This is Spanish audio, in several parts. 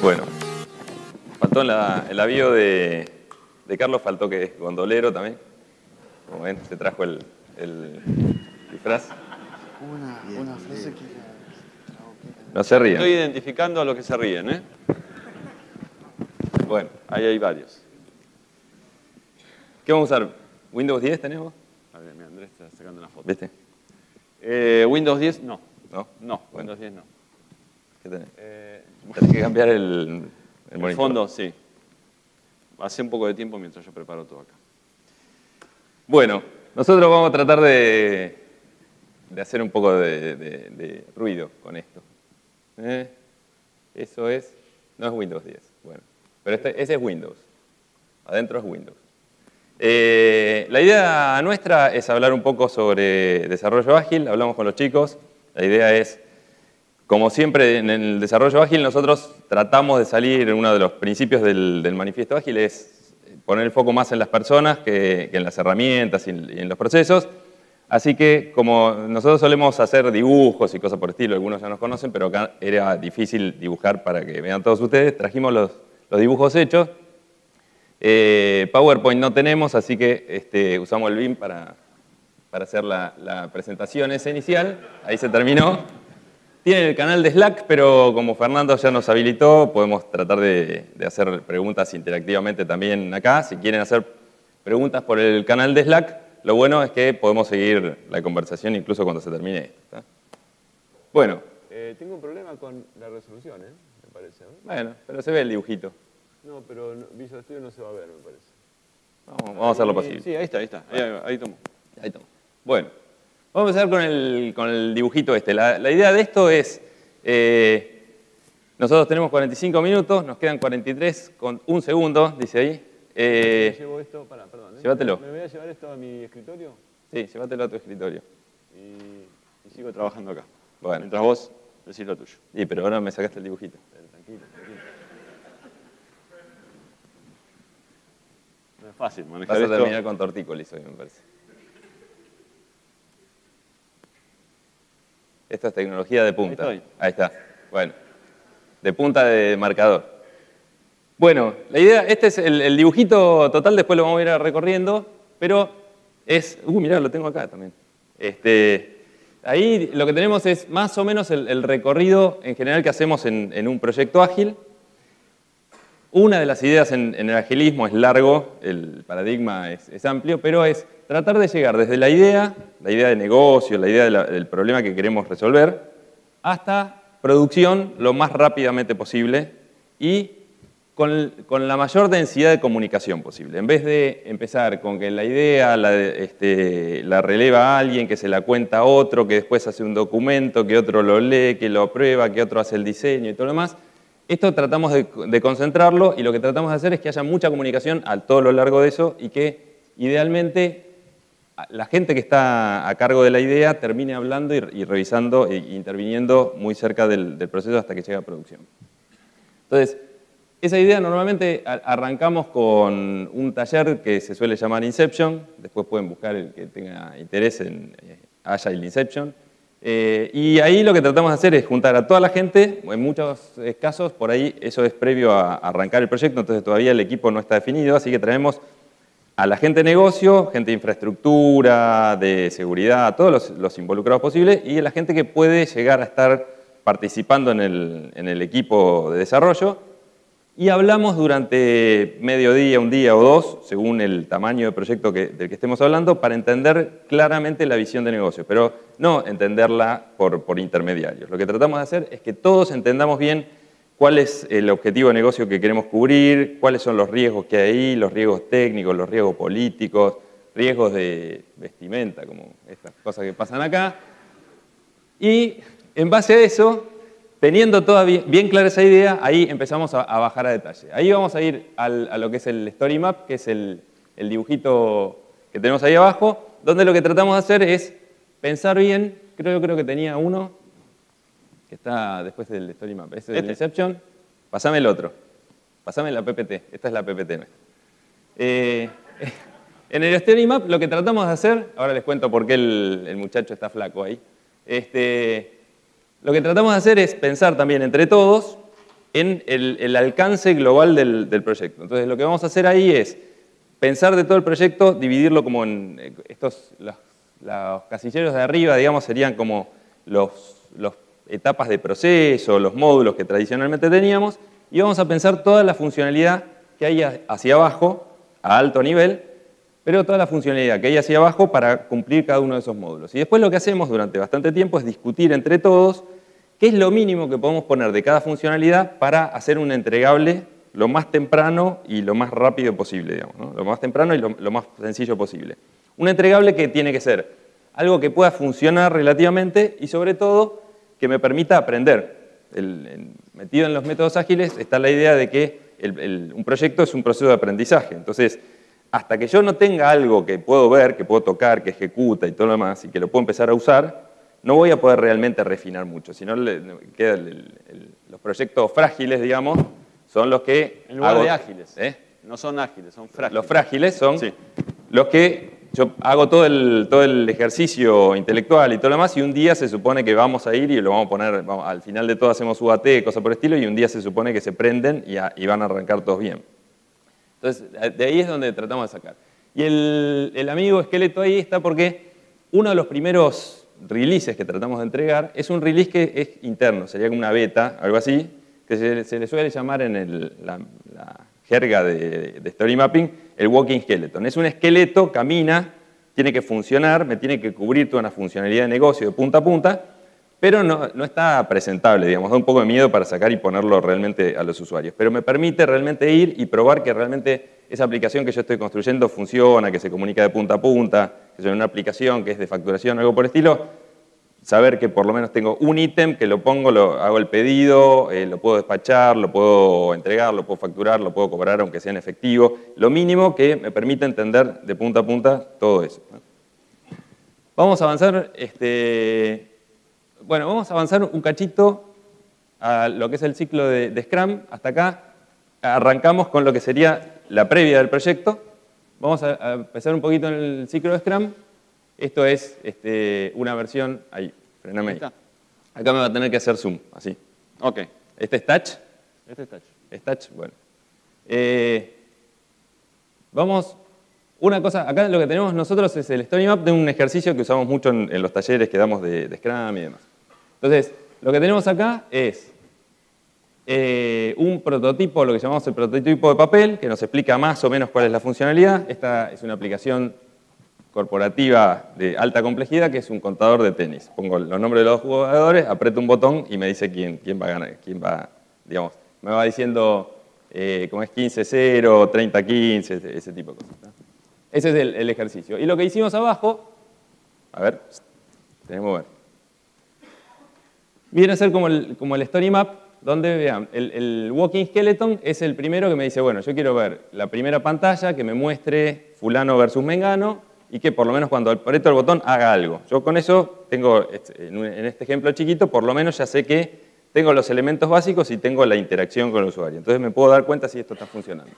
Bueno, faltó en la bio de Carlos, faltó que es gondolero también. Como ven, se trajo el disfraz. Una frase que... No se ríen. Estoy identificando a los que se ríen, ¿eh? Bueno, Ahí hay varios. ¿qué vamos a usar? ¿Windows 10 tenemos? A ver, mira, Andrés está sacando una foto. ¿Viste? Windows 10, no. ¿No? No, Bueno. Windows 10 no. ¿Qué tenés? Tenés que cambiar el El monitor. fondo, sí. Hace un poco de tiempo mientras yo preparo todo acá. Bueno, nosotros vamos a tratar de hacer un poco de ruido con esto. Eso es... No es Windows 10. Bueno, pero ese es Windows. Adentro es Windows. La idea nuestra es hablar un poco sobre desarrollo ágil. Hablamos con los chicos. La idea es, como siempre en el desarrollo ágil, nosotros tratamos de salir, uno de los principios del manifiesto ágil es poner el foco más en las personas que en las herramientas y en los procesos. Así que, como nosotros solemos hacer dibujos y cosas por el estilo, algunos ya nos conocen, pero acá era difícil dibujar para que vean todos ustedes, trajimos los dibujos hechos. PowerPoint no tenemos, así que usamos el BIM para hacer la presentación esa inicial. Ahí se terminó. Tienen el canal de Slack, pero como Fernando ya nos habilitó, podemos tratar de hacer preguntas interactivamente también acá. Si quieren hacer preguntas por el canal de Slack, lo bueno es que podemos seguir la conversación incluso cuando se termine esto. ¿Está? Bueno. Tengo un problema con la resolución, me parece. Bueno, pero se ve el dibujito. No, pero Visual Studio no se va a ver, me parece. Vamos a hacer lo posible. Sí, ahí está. Ahí tomo. Ahí tomo. Bueno, vamos a empezar con el dibujito este. La idea de esto es, nosotros tenemos 45 minutos, nos quedan 43 con un segundo, dice ahí. Llevo esto, perdón. Llévatelo. ¿Me voy a llevar esto a mi escritorio? Sí, llévatelo a tu escritorio. Y sigo trabajando acá. Bueno. Mientras vos decís lo tuyo. Sí, pero ahora me sacaste el dibujito. Tranquilo. No es fácil manejar Vas a esto. terminar con tortícolis hoy, me parece. Esto es tecnología de punta. Ahí estoy. Ahí está. Bueno, de punta de marcador. Bueno, la idea, este es el dibujito total, después lo vamos a ir recorriendo, pero es... mirá, lo tengo acá también. Ahí lo que tenemos es más o menos el recorrido en general que hacemos en un proyecto ágil. Una de las ideas en el agilismo es largo, el paradigma es amplio, pero es tratar de llegar desde la idea de negocio, la idea del problema que queremos resolver, hasta producción lo más rápidamente posible y con la mayor densidad de comunicación posible. En vez de empezar con que la idea la releva a alguien, que se la cuenta a otro, que después hace un documento, que otro lo lee, que lo aprueba, que otro hace el diseño y todo lo demás, esto tratamos de concentrarlo y lo que tratamos de hacer es que haya mucha comunicación a todo lo largo de eso y que idealmente la gente que está a cargo de la idea termine hablando y revisando e interviniendo muy cerca del proceso hasta que llegue a producción. Entonces, esa idea normalmente arrancamos con un taller que se suele llamar Inception, después pueden buscar el que tenga interés en Agile Inception, y ahí lo que tratamos de hacer es juntar a toda la gente, en muchos casos por ahí eso es previo a arrancar el proyecto, entonces todavía el equipo no está definido, así que traemos a la gente de negocio, gente de infraestructura, de seguridad, a todos los involucrados posibles, y a la gente que puede llegar a estar participando en el equipo de desarrollo, y hablamos durante medio día, un día o dos, según el tamaño del proyecto del que estemos hablando, para entender claramente la visión de negocio, pero no entenderla por intermediarios. Lo que tratamos de hacer es que todos entendamos bien cuál es el objetivo de negocio que queremos cubrir, cuáles son los riesgos que hay ahí, los riesgos técnicos, los riesgos políticos, riesgos de vestimenta, como estas cosas que pasan acá. Y en base a eso, teniendo toda bien clara esa idea, ahí empezamos a bajar a detalle. Ahí vamos a ir a lo que es el Story Map, que es el dibujito que tenemos ahí abajo, donde lo que tratamos de hacer es pensar bien, creo que tenía uno, que está después del Story Map, ese del Inception. Pasame el otro, pasame la PPT, esta es la PPT nuestra. En el Story Map lo que tratamos de hacer, ahora les cuento por qué el muchacho está flaco ahí, lo que tratamos de hacer es pensar también entre todos en el alcance global del proyecto. Entonces, lo que vamos a hacer ahí es pensar de todo el proyecto, dividirlo como en los casilleros de arriba, digamos, serían como los etapas de proceso, los módulos que tradicionalmente teníamos, y vamos a pensar toda la funcionalidad que hay hacia abajo, a alto nivel, pero toda la funcionalidad que hay hacia abajo para cumplir cada uno de esos módulos. Y después lo que hacemos durante bastante tiempo es discutir entre todos qué es lo mínimo que podemos poner de cada funcionalidad para hacer un entregable lo más temprano y lo más rápido posible, digamos, ¿no? Lo más temprano y lo más sencillo posible. Un entregable que tiene que ser algo que pueda funcionar relativamente y sobre todo que me permita aprender. Metido en los métodos ágiles está la idea de que un proyecto es un proceso de aprendizaje. Entonces, hasta que yo no tenga algo que puedo ver, que puedo tocar, que ejecuta y todo lo demás, y que lo puedo empezar a usar, no voy a poder realmente refinar mucho. Si no, los proyectos frágiles, digamos, son los que... En lugar de ágiles. No son ágiles, son frágiles. Los frágiles son los que yo hago todo el ejercicio intelectual y todo lo demás, y un día se supone que vamos a ir y lo vamos a poner, al final de todo hacemos UAT, cosas por el estilo, y un día se supone que se prenden y van a arrancar todos bien. Entonces, de ahí es donde tratamos de sacar. Y el amigo esqueleto ahí está porque uno de los primeros releases que tratamos de entregar es un release que es interno, sería como una beta, algo así, que se le suele llamar en la jerga de Story Mapping el walking skeleton. Es un esqueleto, camina, tiene que funcionar, me tiene que cubrir toda una funcionalidad de negocio de punta a punta, pero no está presentable, digamos, da un poco de miedo para sacar y ponerlo realmente a los usuarios. Pero me permite realmente ir y probar que realmente esa aplicación que yo estoy construyendo funciona, que se comunica de punta a punta, que es una aplicación que es de facturación o algo por el estilo, saber que por lo menos tengo un ítem que lo pongo, hago el pedido, lo puedo despachar, lo puedo entregar, lo puedo facturar, lo puedo cobrar aunque sea en efectivo. Lo mínimo que me permite entender de punta a punta todo eso. Vamos a avanzar, vamos a avanzar un cachito a lo que es el ciclo de Scrum. Hasta acá arrancamos con lo que sería la previa del proyecto. Vamos a empezar un poquito en el ciclo de Scrum. Esto es una versión... Ahí, frename ahí. Acá me va a tener que hacer zoom, así. Ok. ¿Este es touch? Este es touch. ¿Es touch? Bueno. Vamos... Una cosa, acá lo que tenemos nosotros es el Story Map de un ejercicio que usamos mucho en los talleres que damos de Scrum y demás. Entonces, lo que tenemos acá es un prototipo, lo que llamamos el prototipo de papel, que nos explica más o menos cuál es la funcionalidad. Esta es una aplicación corporativa de alta complejidad, que es un contador de tenis. Pongo los nombres de los jugadores, aprieto un botón y me dice quién va a ganar, digamos, me va diciendo cómo es 15-0, 30-15, ese tipo de cosas, ¿no? Ese es el ejercicio. Y lo que hicimos abajo, a ver, tenemos que ver. Viene a ser como el Story Map, donde, vean, el Walking Skeleton es el primero que me dice, bueno, yo quiero ver la primera pantalla que me muestre fulano versus mengano y que por lo menos cuando aprieto el botón haga algo. Yo con eso tengo, en este ejemplo chiquito, por lo menos ya sé que tengo los elementos básicos y tengo la interacción con el usuario. Entonces me puedo dar cuenta si esto está funcionando.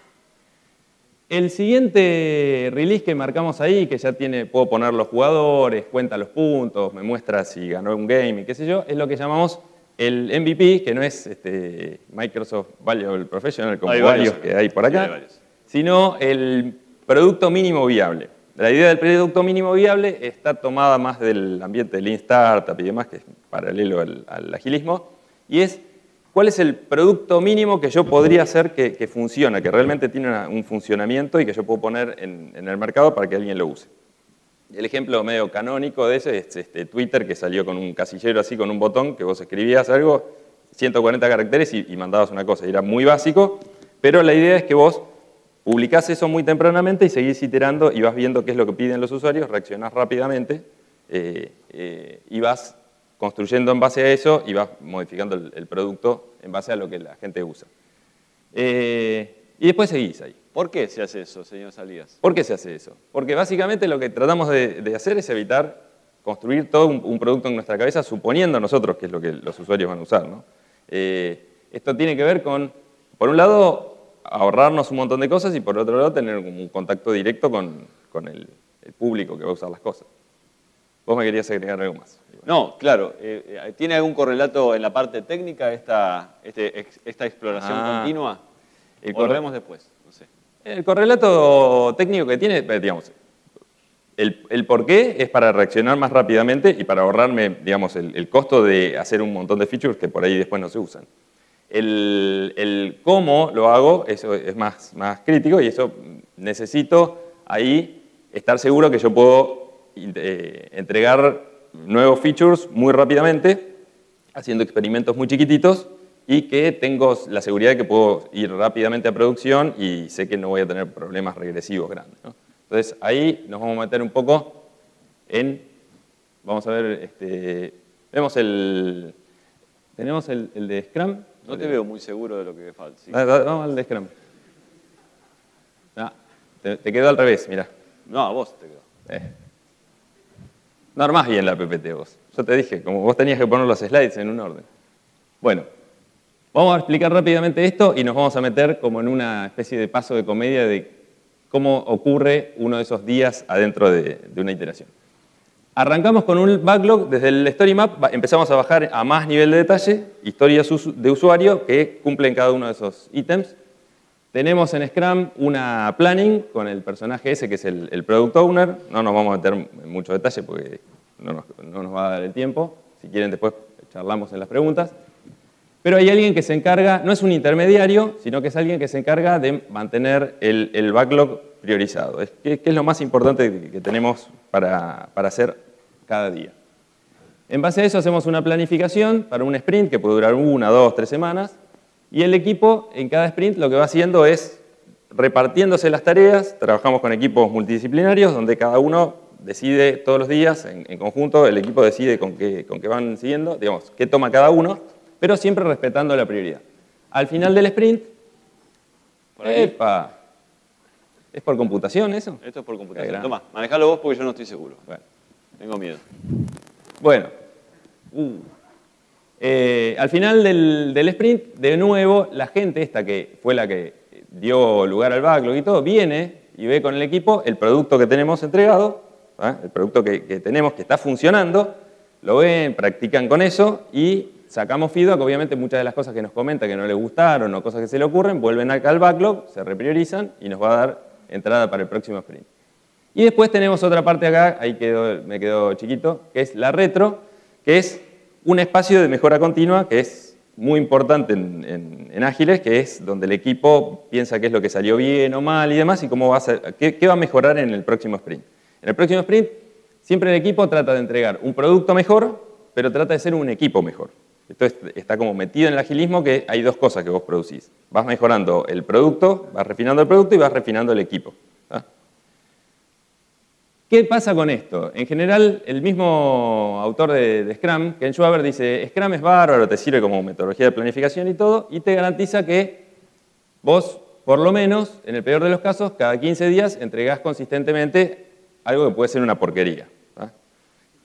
El siguiente release que marcamos ahí, que ya puedo poner los jugadores, cuenta los puntos, me muestra si ganó un game y qué sé yo, es lo que llamamos el MVP, que no es Microsoft Valuable Professional, como varios que hay por acá, sino el producto mínimo viable. La idea del producto mínimo viable está tomada más del ambiente de Lean Startup y demás, que es paralelo al agilismo, y es cuál es el producto mínimo que yo podría hacer que funciona, que realmente tiene un funcionamiento y que yo puedo poner en el mercado para que alguien lo use. El ejemplo medio canónico de ese es Twitter, que salió con un casillero así, con un botón, que vos escribías algo, 140 caracteres y mandabas una cosa. Y era muy básico, pero la idea es que vos publicás eso muy tempranamente y seguís iterando y vas viendo qué es lo que piden los usuarios, reaccionás rápidamente y vas construyendo en base a eso y vas modificando el producto en base a lo que la gente usa. Y después seguís ahí. ¿Por qué se hace eso, señor Salinas? ¿Por qué se hace eso? Porque básicamente lo que tratamos de hacer es evitar construir todo un producto en nuestra cabeza suponiendo nosotros que es lo que los usuarios van a usar, ¿no? Esto tiene que ver con, por un lado, ahorrarnos un montón de cosas y por otro lado tener un contacto directo con el público que va a usar las cosas. Vos me querías agregar algo más. No, claro. ¿Tiene algún correlato en la parte técnica esta exploración continua? ¿O lo vemos después? No sé. El correlato técnico que tiene, digamos, el por qué es para reaccionar más rápidamente y para ahorrarme, digamos, el costo de hacer un montón de features que por ahí después no se usan. El cómo lo hago, eso es más crítico y eso necesito ahí estar seguro que yo puedo entregar nuevos features muy rápidamente, haciendo experimentos muy chiquititos y que tengo la seguridad de que puedo ir rápidamente a producción y sé que no voy a tener problemas regresivos grandes, ¿no? Entonces ahí nos vamos a meter un poco en, vamos a ver, tenemos el de Scrum. No te veo muy seguro de lo que falta. ¿Sí? Vamos al de Scrum. No, te quedó al revés, mirá. No, a vos te quedó. No armás bien la PPT vos. Yo te dije, como vos tenías que poner los slides en un orden. Bueno, vamos a explicar rápidamente esto y nos vamos a meter como en una especie de paso de comedia de cómo ocurre uno de esos días adentro de una iteración. Arrancamos con un backlog desde el Story Map, empezamos a bajar a más nivel de detalle, historias de usuario que cumplen cada uno de esos ítems. Tenemos en Scrum una planning con el personaje ese que es el Product Owner. No nos vamos a meter en mucho detalle porque no nos va a dar el tiempo. Si quieren después charlamos en las preguntas. Pero hay alguien que se encarga, no es un intermediario, sino que es alguien que se encarga de mantener el backlog priorizado. ¿Qué es lo más importante que tenemos para hacer cada día? En base a eso hacemos una planificación para un sprint que puede durar 1, 2, 3 semanas. Y el equipo en cada sprint lo que va haciendo es repartiéndose las tareas. Trabajamos con equipos multidisciplinarios donde cada uno decide todos los días, en conjunto, el equipo decide con qué van siguiendo, digamos, qué toma cada uno, pero siempre respetando la prioridad. Al final del sprint, ¡epa! ¿Es por computación eso? Esto es por computación. Toma, manejalo vos porque yo no estoy seguro. Bueno. Tengo miedo. Bueno. Al final del sprint, de nuevo, la gente esta que fue la que dio lugar al backlog y todo, viene y ve con el equipo el producto que tenemos entregado, el producto que tenemos que está funcionando, lo ven, practican con eso y sacamos feedback. Obviamente muchas de las cosas que nos comenta que no les gustaron o cosas que se le ocurren, vuelven acá al backlog, se repriorizan y nos va a dar entrada para el próximo sprint. Y después tenemos otra parte acá, ahí me quedó chiquito, que es la retro, que es un espacio de mejora continua que es muy importante en Ágiles, que es donde el equipo piensa qué es lo que salió bien o mal y demás y cómo qué va a mejorar en el próximo sprint. En el próximo sprint siempre el equipo trata de entregar un producto mejor, pero trata de ser un equipo mejor. Esto está como metido en el agilismo que hay dos cosas que vos producís. Vas mejorando el producto, vas refinando el producto y vas refinando el equipo. ¿Qué pasa con esto? En general, el mismo autor de Scrum, Ken Schwaber, dice Scrum es bárbaro, te sirve como metodología de planificación y todo, y te garantiza que vos, por lo menos, en el peor de los casos, cada 15 días entregás consistentemente algo que puede ser una porquería.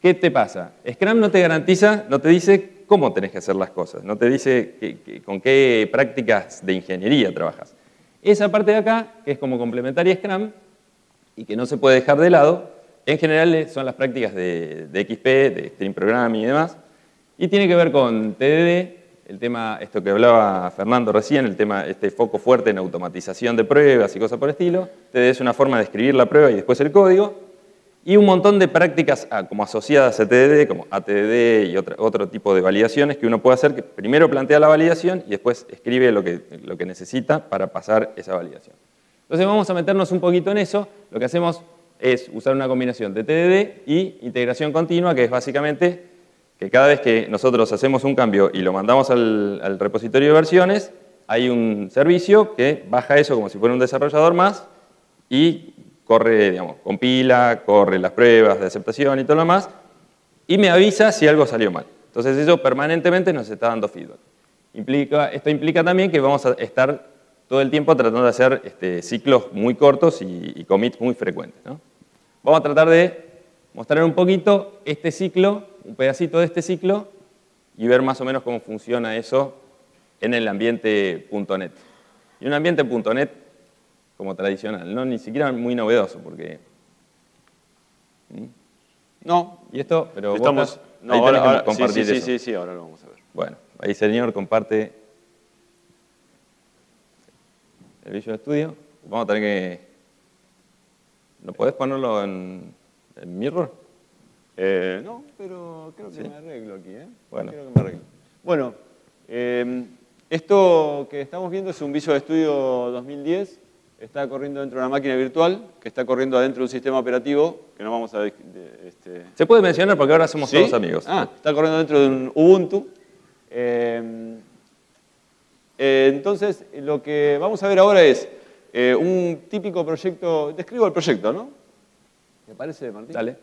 ¿Qué te pasa? Scrum no te garantiza, no te dice cómo tenés que hacer las cosas, no te dice con qué prácticas de ingeniería trabajas. Esa parte de acá, que es como complementaria a Scrum y que no se puede dejar de lado, en general son las prácticas de XP, de Stream Programming y demás, y tiene que ver con TDD, el tema, esto que hablaba Fernando recién, el tema, este foco fuerte en automatización de pruebas y cosas por el estilo. TDD es una forma de escribir la prueba y después el código, y un montón de prácticas como asociadas a TDD, como ATDD y otro tipo de validaciones que uno puede hacer, que primero plantea la validación y después escribe lo que necesita para pasar esa validación. Entonces vamos a meternos un poquito en eso. Lo que hacemos es usar una combinación de TDD y integración continua, que es básicamente que cada vez que nosotros hacemos un cambio y lo mandamos al repositorio de versiones, hay un servicio que baja eso como si fuera un desarrollador más y corre, digamos, compila, corre las pruebas de aceptación y todo lo demás, y me avisa si algo salió mal. Entonces eso permanentemente nos está dando feedback. Esto implica también que vamos a estar todo el tiempo tratando de hacer ciclos muy cortos y commits muy frecuentes, ¿no? Vamos a tratar de mostrar un poquito este ciclo, un pedacito de este ciclo, y ver más o menos cómo funciona eso en el ambiente .NET. Y un ambiente .NET como tradicional, no ni siquiera muy novedoso, porque No. ¿Y esto? Pero Estamos... No, ahí tenés ahora, que compartir eso. sí, ahora lo vamos a ver. Bueno, ahí señor comparte el Visual Studio. Vamos a tener que... ¿No podés ponerlo en Mirror? No, pero creo que ¿Sí? me arreglo aquí, ¿eh? Bueno. Creo que me arreglo. Bueno, esto que estamos viendo es un Visual Studio 2010. Está corriendo dentro de una máquina virtual, que está corriendo adentro de un sistema operativo, que no vamos a... Se puede mencionar porque ahora somos ¿Sí? todos amigos. Está corriendo dentro de un Ubuntu. Entonces, lo que vamos a ver ahora es un típico proyecto... Describo el proyecto, ¿no? ¿Me parece, Martín? Dale.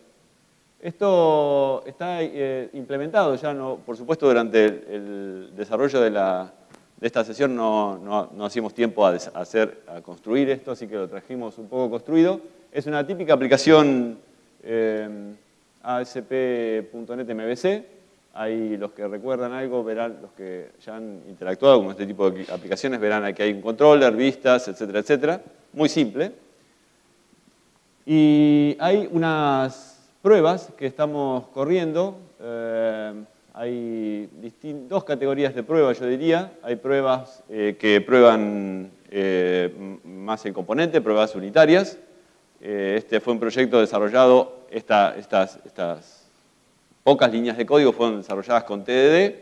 Esto está implementado ya, no, por supuesto, durante el desarrollo de esta sesión no hacíamos tiempo a construir esto, así que lo trajimos un poco construido. Es una típica aplicación ASP.NET MVC. Ahí los que recuerdan algo verán, los que ya han interactuado con este tipo de aplicaciones verán que hay un controller, vistas, etcétera, etcétera. Muy simple. Y hay unas pruebas que estamos corriendo. Hay dos categorías de pruebas, yo diría. Hay pruebas que prueban más el componente, pruebas unitarias. Este fue un proyecto desarrollado, estas pocas líneas de código fueron desarrolladas con TDD,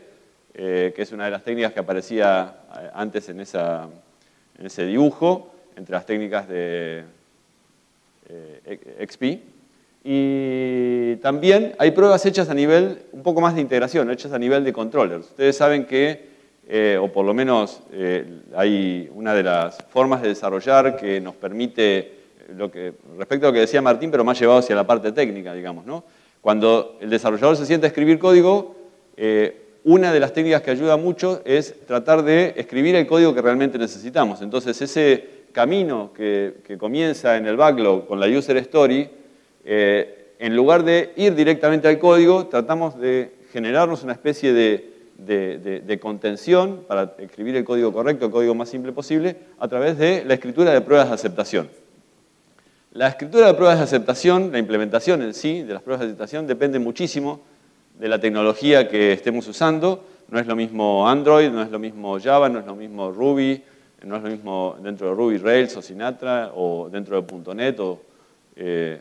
que es una de las técnicas que aparecía antes en ese dibujo, entre las técnicas de XP. Y también hay pruebas hechas a nivel, un poco más de integración, hechas a nivel de controllers. Ustedes saben que, o por lo menos hay una de las formas de desarrollar que nos permite, respecto a lo que decía Martín, pero más llevado hacia la parte técnica, digamos, ¿no? Cuando el desarrollador se sienta a escribir código, una de las técnicas que ayuda mucho es tratar de escribir el código que realmente necesitamos. Entonces, ese camino que comienza en el backlog con la user story, en lugar de ir directamente al código, tratamos de generarnos una especie de contención para escribir el código correcto, el código más simple posible, a través de la escritura de pruebas de aceptación. La escritura de pruebas de aceptación, la implementación en sí de las pruebas de aceptación depende muchísimo de la tecnología que estemos usando. No es lo mismo Android, no es lo mismo Java, no es lo mismo Ruby, no es lo mismo dentro de Ruby Rails o Sinatra o dentro de .NET.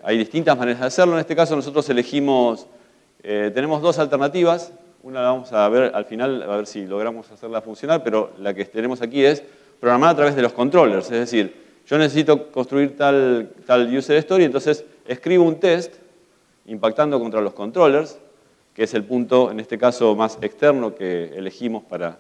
Hay distintas maneras de hacerlo. En este caso nosotros elegimos, tenemos dos alternativas. Una la vamos a ver al final, a ver si logramos hacerla funcionar, pero la que tenemos aquí es programar a través de los controllers, es decir, yo necesito construir tal user story, entonces escribo un test impactando contra los controllers, que es el punto, en este caso, más externo que elegimos para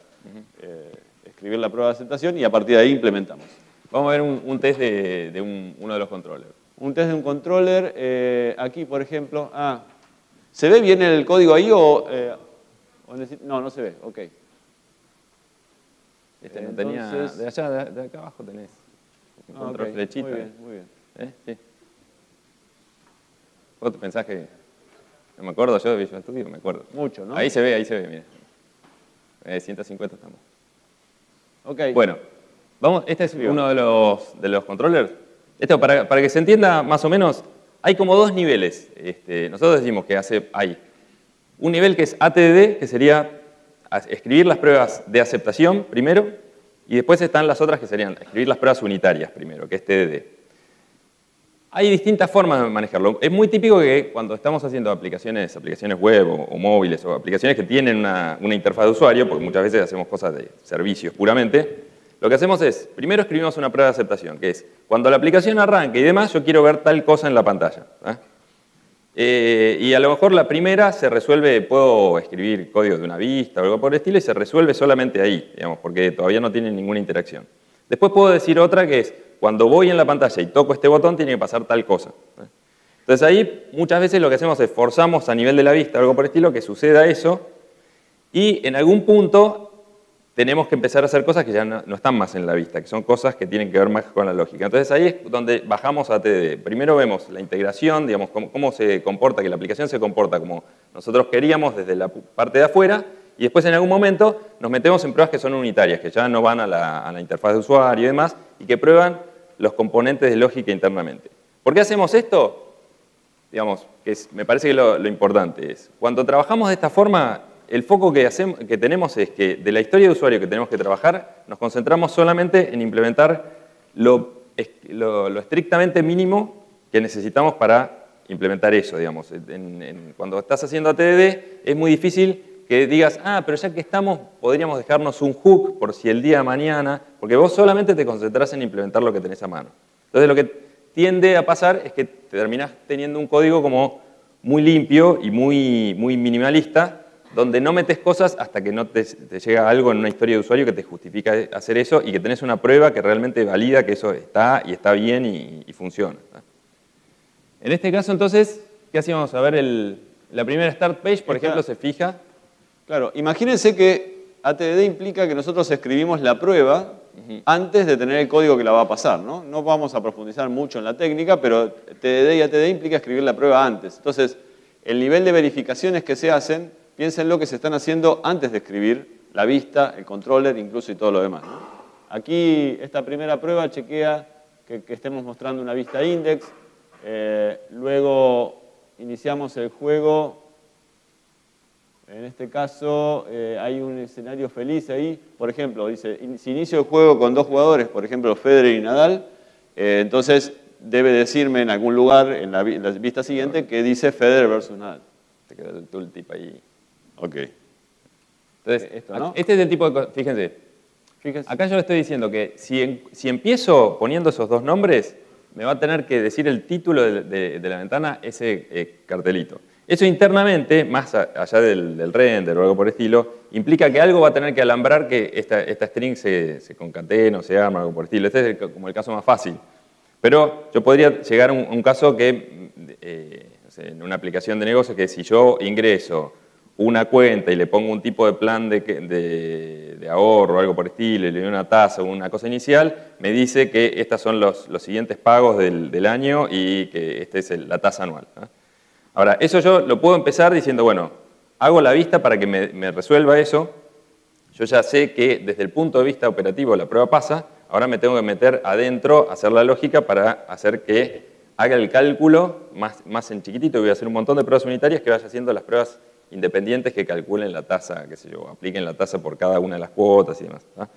escribir la prueba de aceptación, y a partir de ahí implementamos. Vamos a ver un test de uno de los controllers. Un test de un controller, aquí, por ejemplo, ¿se ve bien el código ahí o no se ve? Ok. No tenía, de allá, de acá abajo tenés. Control flechita. Muy bien, muy bien. Sí. ¿Vos pensás que no me acuerdo yo de Visual Studio? Me acuerdo. Mucho, ¿no? Ahí se ve, mira. 150 estamos. Ok. Bueno, vamos, este es uno de los controllers. Esto, para que se entienda más o menos, hay como dos niveles. Nosotros decimos que hay un nivel que es ATD, que sería escribir las pruebas de aceptación primero, y después están las otras que serían escribir las pruebas unitarias primero, que es TDD. Hay distintas formas de manejarlo. Es muy típico que cuando estamos haciendo aplicaciones web o móviles o aplicaciones que tienen una interfaz de usuario, porque muchas veces hacemos cosas de servicios puramente, lo que hacemos es, primero escribimos una prueba de aceptación, que es, cuando la aplicación arranque y demás, yo quiero ver tal cosa en la pantalla. Y a lo mejor la primera se resuelve, puedo escribir código de una vista o algo por el estilo, y se resuelve solamente ahí, digamos, porque todavía no tiene ninguna interacción. Después puedo decir otra que es, cuando voy en la pantalla y toco este botón, tiene que pasar tal cosa. Entonces ahí muchas veces lo que hacemos es forzamos a nivel de la vista o algo por el estilo que suceda eso, y en algún punto tenemos que empezar a hacer cosas que ya no están más en la vista, que son cosas que tienen que ver más con la lógica. Entonces ahí es donde bajamos a TDD. Primero vemos la integración, digamos, cómo se comporta, que la aplicación se comporta como nosotros queríamos desde la parte de afuera, y después en algún momento nos metemos en pruebas que son unitarias, que ya no van a la interfaz de usuario y demás, y que prueban los componentes de lógica internamente. ¿Por qué hacemos esto? digamos, me parece que lo importante es, cuando trabajamos de esta forma, el foco que tenemos es que de la historia de usuario que tenemos que trabajar, nos concentramos solamente en implementar lo estrictamente mínimo que necesitamos para implementar eso, digamos. Cuando estás haciendo ATDD es muy difícil que digas, pero ya que estamos, podríamos dejarnos un hook por si el día de mañana, porque vos solamente te concentrás en implementar lo que tenés a mano. Entonces lo que tiende a pasar es que te terminás teniendo un código como muy limpio y muy minimalista, donde no metes cosas hasta que no te llega algo en una historia de usuario que te justifica hacer eso y que tenés una prueba que realmente valida que eso está y está bien y funciona. En este caso, entonces, ¿qué hacíamos? A ver, la primera start page, por ejemplo, se fija. Claro, imagínense que ATDD implica que nosotros escribimos la prueba antes de tener el código que la va a pasar, ¿no? No vamos a profundizar mucho en la técnica, pero TDD y ATDD implica escribir la prueba antes. Entonces, el nivel de verificaciones que se hacen, piénsenlo que se están haciendo antes de escribir la vista, el controller, incluso y todo lo demás, ¿no? Aquí, esta primera prueba chequea que estemos mostrando una vista index. Luego iniciamos el juego. En este caso hay un escenario feliz ahí. Por ejemplo, dice, si inicio el juego con 2 jugadores, por ejemplo, Federer y Nadal, entonces debe decirme en algún lugar, en la vista siguiente, que dice Federer versus Nadal. Te queda el tooltip ahí. Ok. Entonces, esto, ¿no? Este es el tipo de cosas. Fíjense. Acá yo le estoy diciendo que si empiezo poniendo esos 2 nombres, me va a tener que decir el título de la ventana ese cartelito. Eso internamente, más allá del render o algo por el estilo, implica que algo va a tener que alambrar que esta string se concatene o se arma, algo por el estilo. Este es como el caso más fácil. Pero yo podría llegar a un caso que, no sé, en una aplicación de negocio, que si yo ingreso una cuenta y le pongo un tipo de plan de ahorro o algo por el estilo, y le doy una tasa o una cosa inicial, me dice que estos son los siguientes pagos del año y que esta es la tasa anual, ¿no? Ahora, eso yo lo puedo empezar diciendo, bueno, hago la vista para que me resuelva eso. Yo ya sé que desde el punto de vista operativo la prueba pasa, ahora me tengo que meter adentro, hacer la lógica para hacer que haga el cálculo más en chiquitito. Voy a hacer un montón de pruebas unitarias que vaya haciendo las pruebas independientes que calculen la tasa, qué sé yo, apliquen la tasa por cada una de las cuotas y demás, ¿no?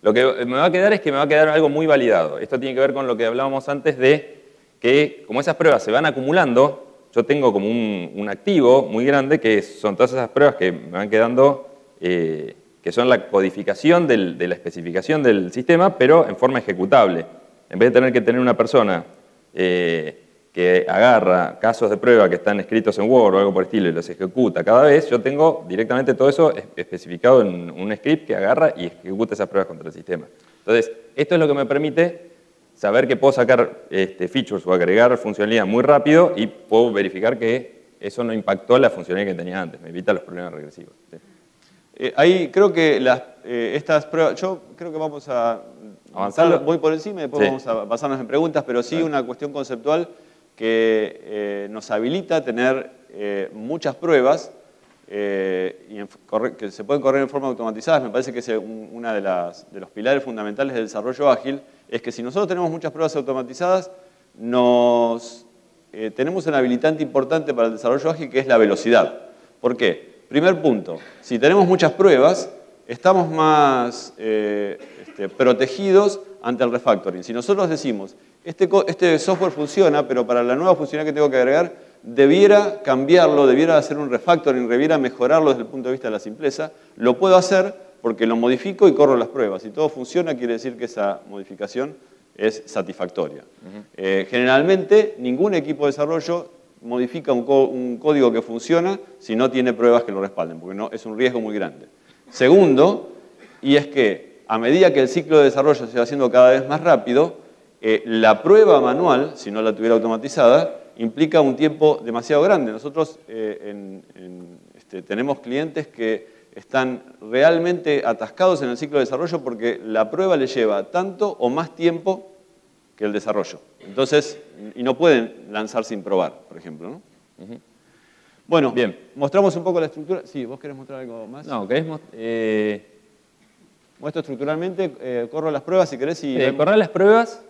Lo que me va a quedar es que me va a quedar algo muy validado. Esto tiene que ver con lo que hablábamos antes de que como esas pruebas se van acumulando, yo tengo como un activo muy grande que son todas esas pruebas que me van quedando, que son la codificación de la especificación del sistema, pero en forma ejecutable. En vez de tener que tener una persona que agarra casos de prueba que están escritos en Word o algo por el estilo y los ejecuta cada vez, yo tengo directamente todo eso especificado en un script que agarra y ejecuta esas pruebas contra el sistema. Entonces, esto es lo que me permite saber que puedo sacar features o agregar funcionalidad muy rápido y puedo verificar que eso no impactó la funcionalidad que tenía antes, me evita los problemas regresivos. ¿Sí? Ahí creo que estas pruebas, yo creo que vamos a avanzar, voy por encima y después vamos a basarnos en preguntas, pero sí una cuestión conceptual que nos habilita a tener muchas pruebas que se pueden correr en forma automatizada. Me parece que es uno de los pilares fundamentales del desarrollo ágil, es que si nosotros tenemos muchas pruebas automatizadas, tenemos un habilitante importante para el desarrollo ágil que es la velocidad. ¿Por qué? Primer punto, si tenemos muchas pruebas, estamos más protegidos ante el refactoring. Si nosotros decimos, este software funciona, pero para la nueva funcionalidad que tengo que agregar, debiera cambiarlo, debiera hacer un refactoring, debiera mejorarlo desde el punto de vista de la simpleza, lo puedo hacer porque lo modifico y corro las pruebas. Si todo funciona, quiere decir que esa modificación es satisfactoria. Generalmente, ningún equipo de desarrollo modifica un código que funciona si no tiene pruebas que lo respalden, porque es un riesgo muy grande. Segundo, y es que a medida que el ciclo de desarrollo se va haciendo cada vez más rápido, la prueba manual, si no la tuviera automatizada, implica un tiempo demasiado grande. Nosotros tenemos clientes que están realmente atascados en el ciclo de desarrollo porque la prueba les lleva tanto o más tiempo que el desarrollo. Entonces, y no pueden lanzar sin probar, por ejemplo, ¿no? Bueno, bien, mostramos un poco la estructura. Sí, ¿vos querés mostrar algo más? No, ¿querés muestro estructuralmente, corro las pruebas si querés y... correr las pruebas,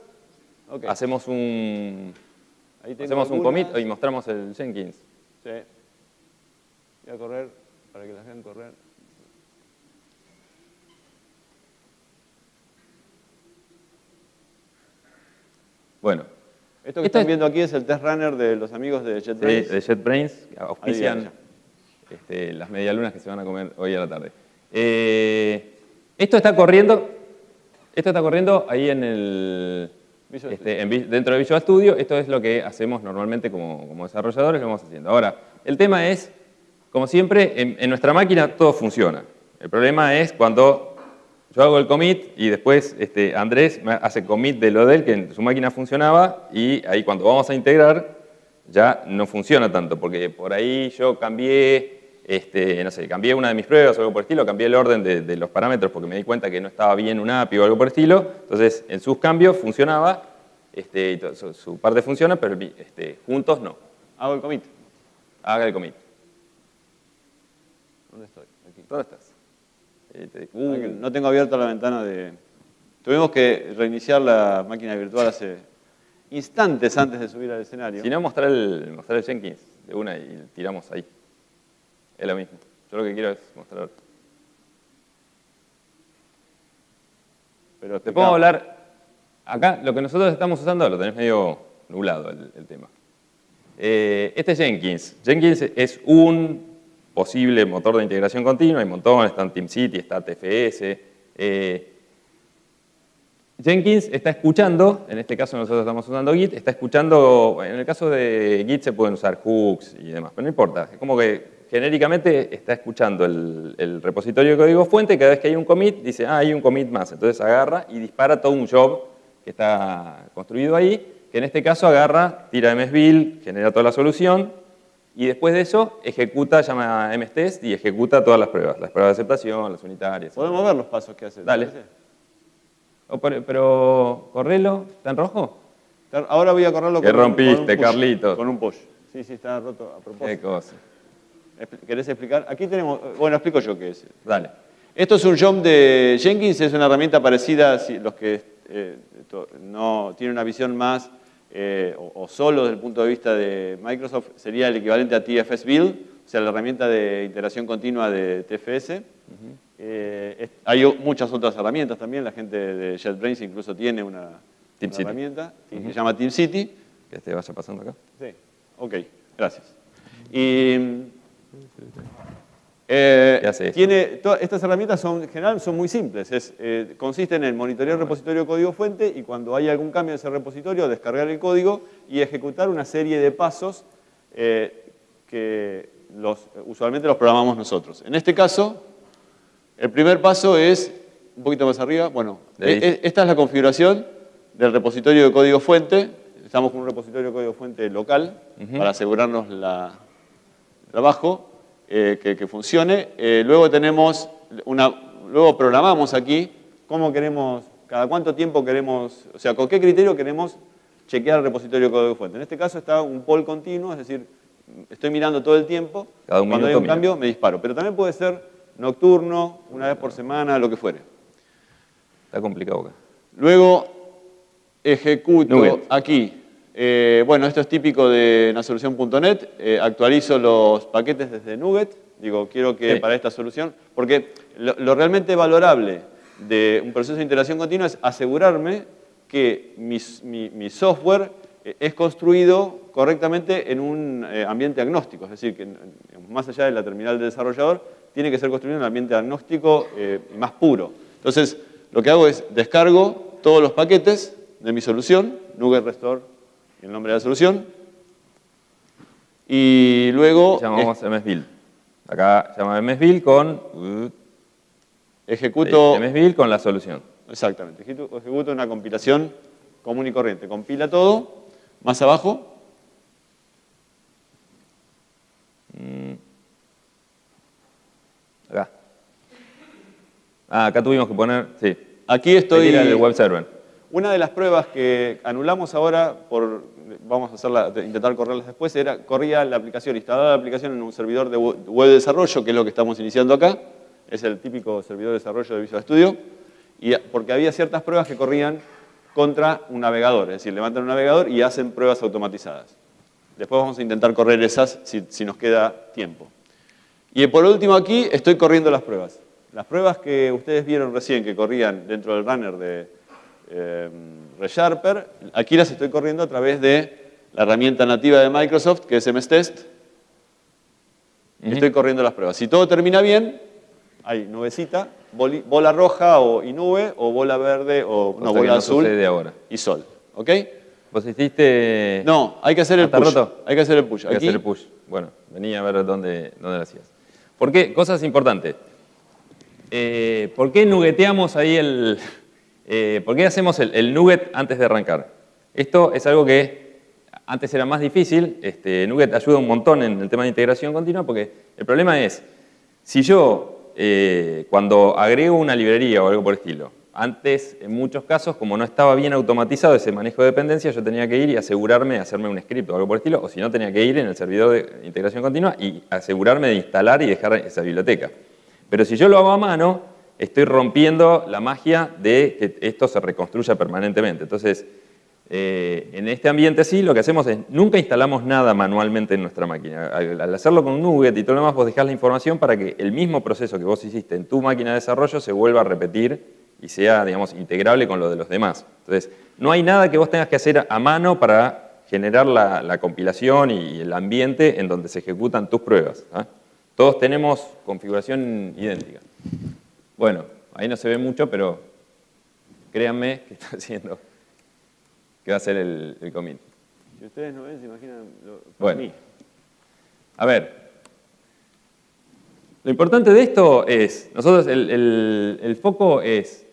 okay. Hacemos un Ahí tengo Hacemos un algunas. commit y mostramos el Jenkins. Sí. Voy a correr para que las vean correr. Bueno. Esto que están viendo aquí es el test runner de los amigos de JetBrains. Sí, de JetBrains, que auspician Ahí, las medialunas que se van a comer hoy a la tarde. Esto está corriendo ahí en el, dentro de Visual Studio. Esto es lo que hacemos normalmente como desarrolladores, lo vamos haciendo. Ahora, el tema es, como siempre, en nuestra máquina todo funciona. El problema es cuando yo hago el commit y después Andrés hace commit de lo de él, que en su máquina funcionaba, y ahí cuando vamos a integrar ya no funciona tanto, porque por ahí yo cambié, no sé, cambié una de mis pruebas o algo por el estilo, cambié el orden de los parámetros porque me di cuenta que no estaba bien un API o algo por el estilo, entonces en sus cambios funcionaba, y su parte funciona, pero juntos no. Hago el commit. Haga el commit. ¿Dónde estoy? Aquí. ¿Dónde estás? No tengo abierta la ventana de... Tuvimos que reiniciar la máquina virtual hace instantes antes de subir al escenario. Si no, mostrar el Jenkins de una y tiramos ahí. Es lo mismo. Yo lo que quiero es mostrar. Pero te puedo hablar. Acá, lo que nosotros estamos usando, lo tenés medio nublado el tema. Este es Jenkins. Jenkins es un posible motor de integración continua. Hay montones, está TeamCity, está TFS. Jenkins está escuchando, en este caso nosotros estamos usando Git, está escuchando, en el caso de Git se pueden usar hooks y demás, pero no importa, es como que genéricamente está escuchando el repositorio de código fuente, y cada vez que hay un commit dice, hay un commit más, entonces agarra y dispara todo un job que está construido ahí, que en este caso agarra, tira msbuild, genera toda la solución, y después de eso ejecuta, llama mstest y ejecuta todas las pruebas de aceptación, las unitarias. ¿Podemos ver los pasos que hace? Dale. Pero, correlo, ¿está en rojo? Ahora voy a correrlo con rompiste, push, Carlitos. Con un push. Sí, está roto a propósito. Qué cosa. ¿Querés explicar? Aquí tenemos, bueno, explico yo qué es. Dale. Esto es un job de Jenkins, es una herramienta parecida, si los que no tienen una visión más o solo desde el punto de vista de Microsoft, sería el equivalente a TFS Build, o sea, la herramienta de integración continua de TFS. Hay muchas otras herramientas también, la gente de JetBrains incluso tiene una herramienta que se llama TeamCity. Que te vaya pasando acá. Sí, ok, gracias. Y estas herramientas en general son muy simples, consisten en monitorear el repositorio de código fuente y cuando hay algún cambio en ese repositorio, descargar el código y ejecutar una serie de pasos que usualmente los programamos nosotros. En este caso, el primer paso es, un poquito más arriba, bueno, esta es la configuración del repositorio de código fuente. Estamos con un repositorio de código fuente local para asegurarnos el trabajo que funcione. Luego luego programamos aquí cómo queremos, cada cuánto tiempo queremos, o sea, con qué criterio queremos chequear el repositorio de código fuente. En este caso está un poll continuo, es decir, estoy mirando todo el tiempo. Cuando hay un cambio me disparo. Pero también puede ser nocturno, una vez por semana, lo que fuere. Está complicado acá. Luego ejecuto aquí. Bueno, esto es típico de una solución.net. Actualizo los paquetes desde Nuget. Digo, quiero que para esta solución, porque lo realmente valorable de un proceso de integración continua es asegurarme que mi software es construido correctamente en un ambiente agnóstico. Es decir, que más allá de la terminal de desarrollador, tiene que ser construido en un ambiente agnóstico y más puro. Entonces, lo que hago es descargo todos los paquetes de mi solución, Nuget Restore y el nombre de la solución, y luego llamamos msbuild. Acá llama msbuild con ejecuto msbuild con la solución. Exactamente, ejecuto una compilación común y corriente. Compila todo, más abajo. Acá. Acá tuvimos que poner, sí. Aquí estoy. El web server. Una de las pruebas que anulamos ahora, vamos a intentar correrlas después, corría la aplicación, instalaba la aplicación en un servidor de web de desarrollo, que es lo que estamos iniciando acá. Es el típico servidor de desarrollo de Visual Studio. Porque había ciertas pruebas que corrían contra un navegador. Es decir, levantan un navegador y hacen pruebas automatizadas. Después vamos a intentar correr esas si nos queda tiempo. Y por último aquí estoy corriendo las pruebas. Las pruebas que ustedes vieron recién que corrían dentro del runner de ReSharper, aquí las estoy corriendo a través de la herramienta nativa de Microsoft, que es MSTest. Estoy corriendo las pruebas. Si todo termina bien, hay nubecita, bola roja y nube, o bola verde, o no, bola azul ahora. y sol. ¿Ok? ¿Vos hiciste...? No, hay que hacer el push. roto? Hay que hacer el push. Hay que hacer el push. Bueno, venía a ver dónde lo hacías. ¿Por qué? Cosas importantes. ¿Por qué nugueteamos ahí ¿por qué hacemos el nugget antes de arrancar? Esto es algo que antes era más difícil. Nugget ayuda un montón en el tema de integración continua porque el problema es, si yo cuando agrego una librería o algo por el estilo, antes, en muchos casos, como no estaba bien automatizado ese manejo de dependencias, yo tenía que ir y asegurarme de hacerme un script o algo por el estilo, o si no, tenía que ir en el servidor de integración continua y asegurarme de instalar y dejar esa biblioteca. Pero si yo lo hago a mano, estoy rompiendo la magia de que esto se reconstruya permanentemente. Entonces, en este ambiente así, lo que hacemos es, nunca instalamos nada manualmente en nuestra máquina. Al hacerlo con NuGet y todo lo demás, vos dejás la información para que el mismo proceso que vos hiciste en tu máquina de desarrollo se vuelva a repetir y sea, digamos, integrable con lo de los demás. Entonces, no hay nada que vos tengas que hacer a mano para generar la compilación y el ambiente en donde se ejecutan tus pruebas. ¿Ah? Todos tenemos configuración idéntica. Bueno, ahí no se ve mucho, pero créanme que está haciendo, que va a ser el commit. Si ustedes no ven, se imaginan bueno, mí. A ver. Lo importante de esto es, nosotros el foco es,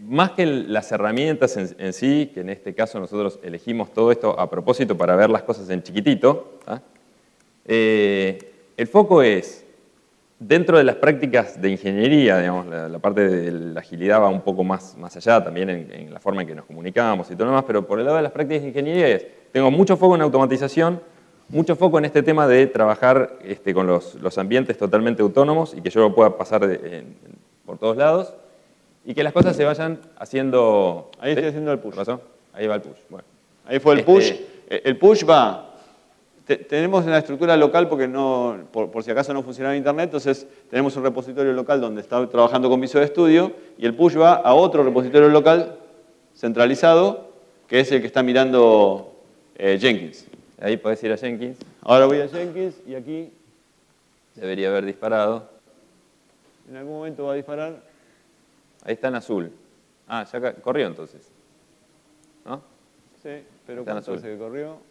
más que las herramientas en sí, que en este caso nosotros elegimos todo esto a propósito para ver las cosas en chiquitito, ¿ah? El foco es, dentro de las prácticas de ingeniería, digamos, la parte de la agilidad va un poco más allá, también en la forma en que nos comunicamos y todo lo demás, pero por el lado de las prácticas de ingeniería es, tengo mucho foco en automatización, mucho foco en este tema de trabajar con los ambientes totalmente autónomos y que yo lo pueda pasar por todos lados y que las cosas se vayan haciendo... Ahí estoy haciendo el push. ¿Qué pasó? Ahí va el push. Bueno. Ahí fue el push. El push va... Tenemos una estructura local porque no, por si acaso no funcionaba Internet, entonces tenemos un repositorio local donde está trabajando con Visual Studio y el push va a otro repositorio local centralizado que es el que está mirando Jenkins. Ahí podés ir a Jenkins. Ahora voy a Jenkins y aquí... Debería haber disparado. En algún momento va a disparar. Ahí está en azul. Ah, ya corrió entonces. ¿No? Sí, pero está ¿cuánto hace que corrió?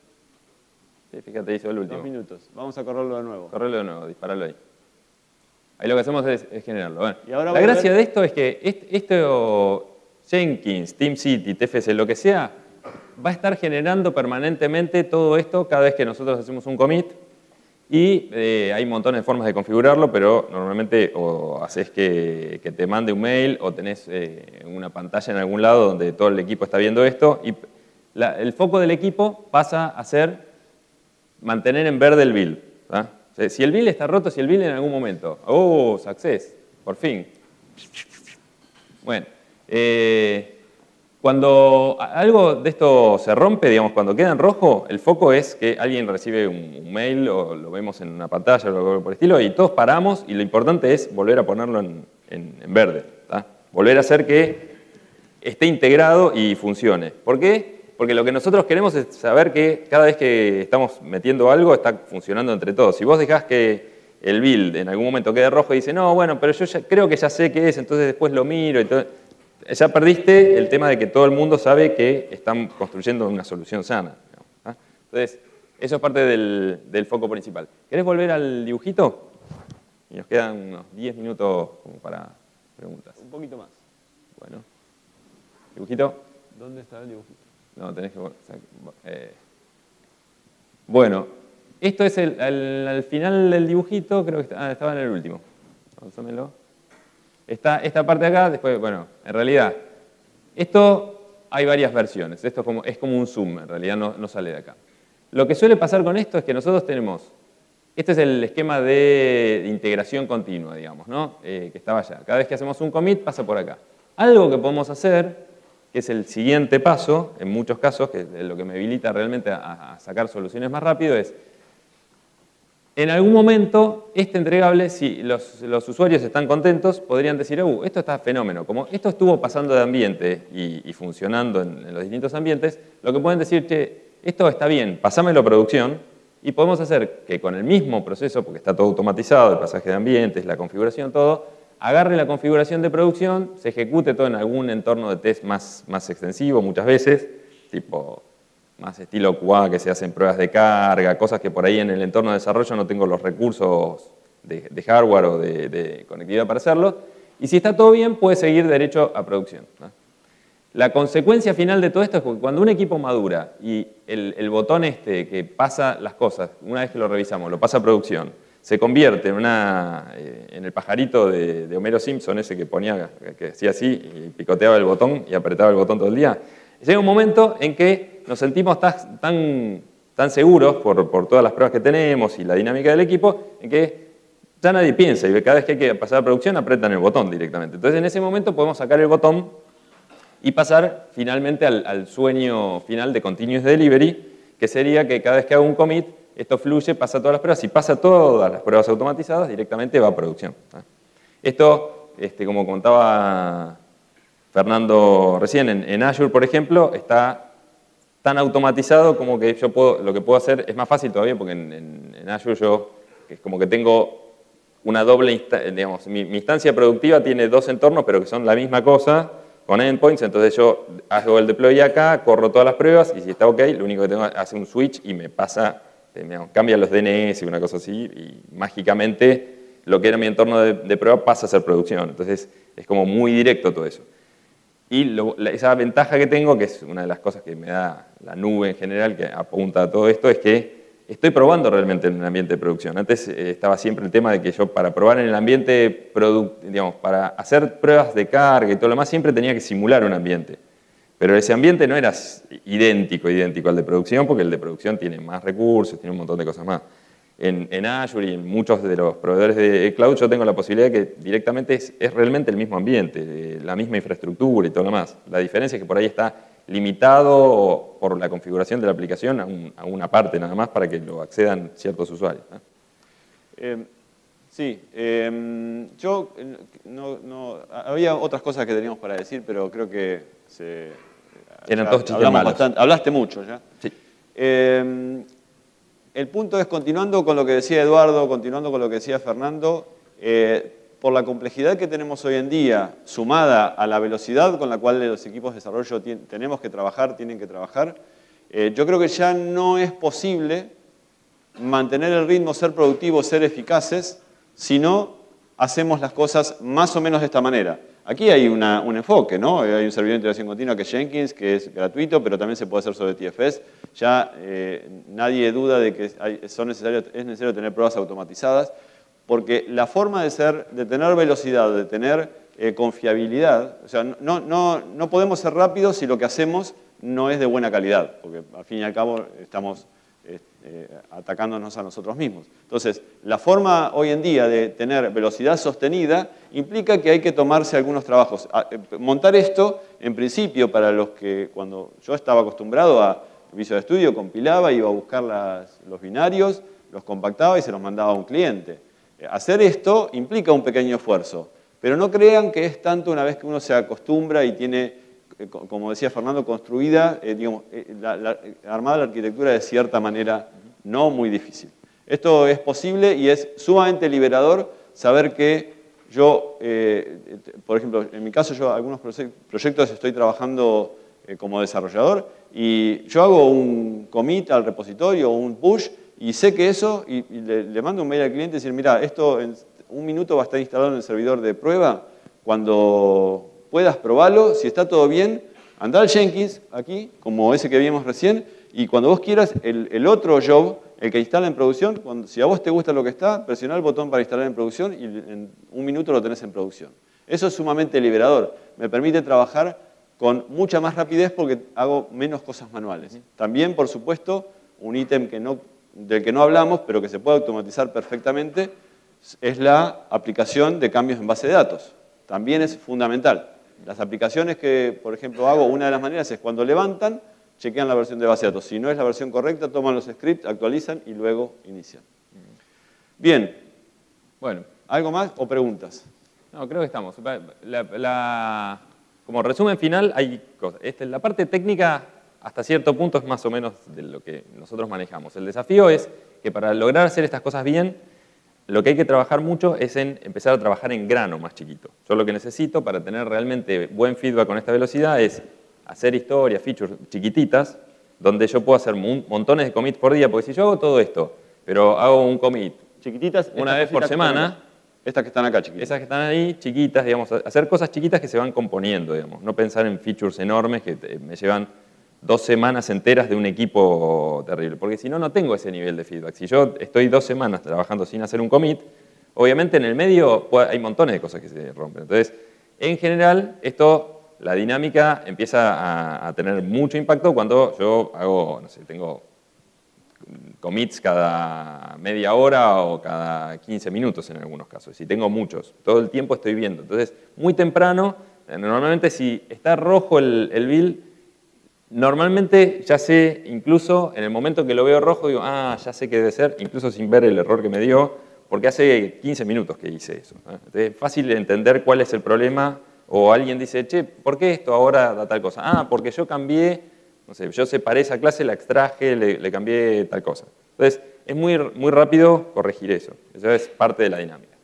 Sí, fíjate, hizo el último. 2 minutos. Vamos a correrlo de nuevo. Correrlo de nuevo, dispararlo ahí. Ahí lo que hacemos es generarlo. Bueno, y ahora la gracia de esto es que esto Jenkins, TeamCity, TFS, lo que sea, va a estar generando permanentemente todo esto cada vez que nosotros hacemos un commit y hay montones de formas de configurarlo, pero normalmente o haces que te mande un mail o tenés una pantalla en algún lado donde todo el equipo está viendo esto y el foco del equipo pasa a ser mantener en verde el build. ¿Ah? O sea, si el build está roto, si el build en algún momento, success, por fin. Bueno, cuando algo de esto se rompe, digamos, cuando queda en rojo, el foco es que alguien recibe un mail o lo vemos en una pantalla o algo por el estilo y todos paramos y lo importante es volver a ponerlo en verde. ¿Tá? Volver a hacer que esté integrado y funcione. ¿Por qué? Porque lo que nosotros queremos es saber que cada vez que estamos metiendo algo está funcionando entre todos. Si vos dejás que el build en algún momento quede rojo y dice, no, bueno, pero yo ya creo que ya sé qué es, entonces después lo miro y todo. Ya perdiste el tema de que todo el mundo sabe que están construyendo una solución sana. ¿Ah? Entonces, eso es parte del foco principal. ¿Querés volver al dibujito? Y nos quedan unos 10 minutos como para preguntas. Un poquito más. Bueno. ¿Dibujito? ¿Dónde está el dibujito? No, tenés que... Bueno, esto es al final del dibujito, creo que estaba en el último. Pásamelo. Está esta parte de acá, después, bueno, en realidad, esto hay varias versiones. Esto es como un zoom, en realidad no sale de acá. Lo que suele pasar con esto es que nosotros tenemos, este es el esquema de integración continua, digamos, ¿no? Que estaba allá. Cada vez que hacemos un commit pasa por acá. Algo que podemos hacer que es el siguiente paso, en muchos casos, que es lo que me habilita realmente a sacar soluciones más rápido, es en algún momento este entregable, si los usuarios están contentos, podrían decir, esto está fenómeno. Como esto estuvo pasando de ambiente y funcionando en los distintos ambientes, lo que pueden decir, che, esto está bien, pasámelo a producción, y podemos hacer que con el mismo proceso, porque está todo automatizado, el pasaje de ambientes, la configuración, todo, agarre la configuración de producción, se ejecute todo en algún entorno de test más extensivo muchas veces, tipo más estilo QA, que se hacen pruebas de carga, cosas que por ahí en el entorno de desarrollo no tengo los recursos de hardware o de conectividad para hacerlo. Y si está todo bien, puede seguir derecho a producción, ¿no? La consecuencia final de todo esto es que cuando un equipo madura y el botón este que pasa las cosas, una vez que lo revisamos, lo pasa a producción, se convierte en el pajarito de Homero Simpson, ese que hacía así y picoteaba el botón y apretaba el botón todo el día. Llega un momento en que nos sentimos tan seguros por todas las pruebas que tenemos y la dinámica del equipo, en que ya nadie piensa y cada vez que hay que pasar a producción apretan el botón directamente. Entonces en ese momento podemos sacar el botón y pasar finalmente al sueño final de Continuous Delivery, que sería que cada vez que hago un commit, esto fluye, pasa todas las pruebas, y pasa todas las pruebas automatizadas, directamente va a producción. Esto, como contaba Fernando recién, en Azure, por ejemplo, está tan automatizado como que lo que puedo hacer es más fácil todavía, porque en Azure es como que tengo una doble instancia, digamos, mi instancia productiva tiene dos entornos, pero que son la misma cosa, con endpoints, entonces yo hago el deploy acá, corro todas las pruebas, y si está ok, lo único que tengo es hacer un switch y me pasa, cambia los DNS y una cosa así, y mágicamente lo que era mi entorno de prueba pasa a ser producción. Entonces es como muy directo todo eso. Y esa ventaja que tengo, que es una de las cosas que me da la nube en general, que apunta a todo esto, es que estoy probando realmente en el ambiente de producción. Antes estaba siempre el tema de que yo para probar en el ambiente, digamos, para hacer pruebas de carga y todo lo demás, siempre tenía que simular un ambiente. Pero ese ambiente no era idéntico al de producción, porque el de producción tiene más recursos, tiene un montón de cosas más. En Azure y en muchos de los proveedores de cloud yo tengo la posibilidad de que directamente es realmente el mismo ambiente, la misma infraestructura y todo lo demás. La diferencia es que por ahí está limitado por la configuración de la aplicación a una parte nada más para que lo accedan ciertos usuarios, ¿no? Sí, yo había otras cosas que teníamos para decir, pero creo que eran todos chistes malos. Hablaste mucho ya. Sí. El punto es, continuando con lo que decía Eduardo, continuando con lo que decía Fernando, por la complejidad que tenemos hoy en día, sumada a la velocidad con la cual los equipos de desarrollo tienen que trabajar, yo creo que ya no es posible mantener el ritmo, ser productivos, ser eficaces, si no hacemos las cosas más o menos de esta manera. Aquí hay un enfoque, ¿no? Hay un servidor de integración continua que es Jenkins, que es gratuito, pero también se puede hacer sobre TFS. Ya nadie duda de que es necesario tener pruebas automatizadas, porque la forma de tener velocidad, de tener confiabilidad, o sea, no podemos ser rápidos si lo que hacemos no es de buena calidad, porque al fin y al cabo estamos atacándonos a nosotros mismos. Entonces, la forma hoy en día de tener velocidad sostenida implica que hay que tomarse algunos trabajos. Montar esto, en principio, para los que cuando yo estaba acostumbrado a Visual Studio, compilaba, iba a buscar los binarios, los compactaba y se los mandaba a un cliente. Hacer esto implica un pequeño esfuerzo, pero no crean que es tanto una vez que uno se acostumbra y tiene, como decía Fernando, construida, armada la arquitectura de cierta manera no muy difícil. Esto es posible y es sumamente liberador saber que yo, por ejemplo, en mi caso, yo algunos proyectos estoy trabajando como desarrollador y yo hago un commit al repositorio o un push y sé que eso, y le mando un mail al cliente y decir, mira, esto en un minuto va a estar instalado en el servidor de prueba, cuando puedas probarlo, si está todo bien, anda al Jenkins, aquí, como ese que vimos recién, y cuando vos quieras, el otro job, el que instala en producción, si a vos te gusta lo que está, presiona el botón para instalar en producción y en un minuto lo tenés en producción. Eso es sumamente liberador. Me permite trabajar con mucha más rapidez porque hago menos cosas manuales. También, por supuesto, un ítem del que no hablamos, pero que se puede automatizar perfectamente, es la aplicación de cambios en base de datos. También es fundamental. las aplicaciones que, por ejemplo, hago, una de las maneras es cuando levantan, chequean la versión de base de datos. Si no es la versión correcta, toman los scripts, actualizan y luego inician. Bien. Bueno. ¿Algo más o preguntas? No, creo que estamos. Como resumen final, hay cosas. La parte técnica, hasta cierto punto, es más o menos de lo que nosotros manejamos. El desafío es que para lograr hacer estas cosas bien, lo que hay que trabajar mucho es en empezar a trabajar en grano más chiquito. Yo lo que necesito para tener realmente buen feedback con esta velocidad es hacer historias, features chiquititas, donde yo puedo hacer montones de commits por día, porque si yo hago todo esto, pero hago un commit chiquititas una vez por semana. Estas que están acá, chiquitas. Esas que están ahí, chiquitas, digamos, hacer cosas chiquitas que se van componiendo, digamos. No pensar en features enormes que me llevan 2 semanas enteras de un equipo terrible. Porque si no, no tengo ese nivel de feedback. Si yo estoy 2 semanas trabajando sin hacer un commit, obviamente en el medio hay montones de cosas que se rompen. Entonces, en general, la dinámica empieza a tener mucho impacto cuando yo hago, no sé, tengo commits cada media hora o cada 15 minutos en algunos casos. Si tengo muchos, todo el tiempo estoy viendo. Entonces, muy temprano, normalmente si está rojo el build, normalmente ya sé, incluso en el momento que lo veo rojo, digo, ya sé qué debe ser, incluso sin ver el error que me dio, porque hace 15 minutos que hice eso. Entonces, es fácil entender cuál es el problema, o alguien dice, che, ¿por qué esto ahora da tal cosa? Porque yo cambié. No sé, yo separé esa clase, la extraje, le cambié tal cosa. Entonces, es muy rápido corregir eso. Eso es parte de la dinámica.